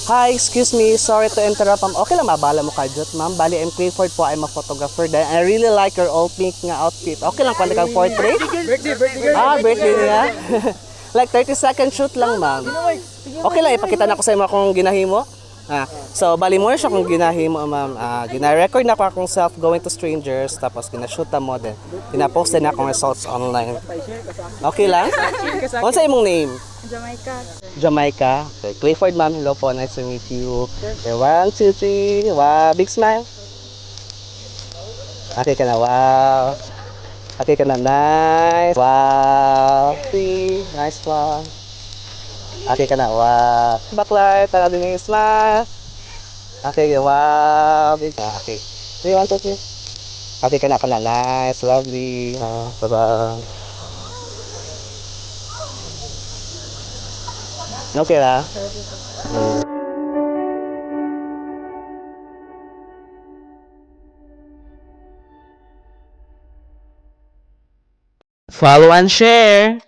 Hi, excuse me. Sorry to interrupt. Okay lang, mabala mo ka, Jot, ma'am. Bali, I'm Clifford po. I'm a photographer. Then I really like your all pink nga outfit. Okay lang, kung kang portrait? Birthday. Birthday niya. Like 30-second shoot lang, ma'am. Okay lang, ipakita na ko sa imo kung ginahimo. So, bali mo siya kung ginahimo, ma'am. Gina-record na ko akong self going to strangers. Tapos, gina-shoot na mo din. Gina-post din akong results online. Okay lang? Ano sa imong name? Jamaica. Jamaica. Okay, Clifford, ma'am. Hello po. Nice to meet you. Okay, 1, 2, 3. Wow. Big smile. Okay ka na. Wow. Okay ka na. Nice. Wow. See. Nice one. Okay ka na. Wow. Backlight. Tara din yung smile. Okay. Wow. Big. Okay. 3, 1, 2, 3. Okay ka na. Nice. Lovely. Bye-bye. Okay na. Follow and share.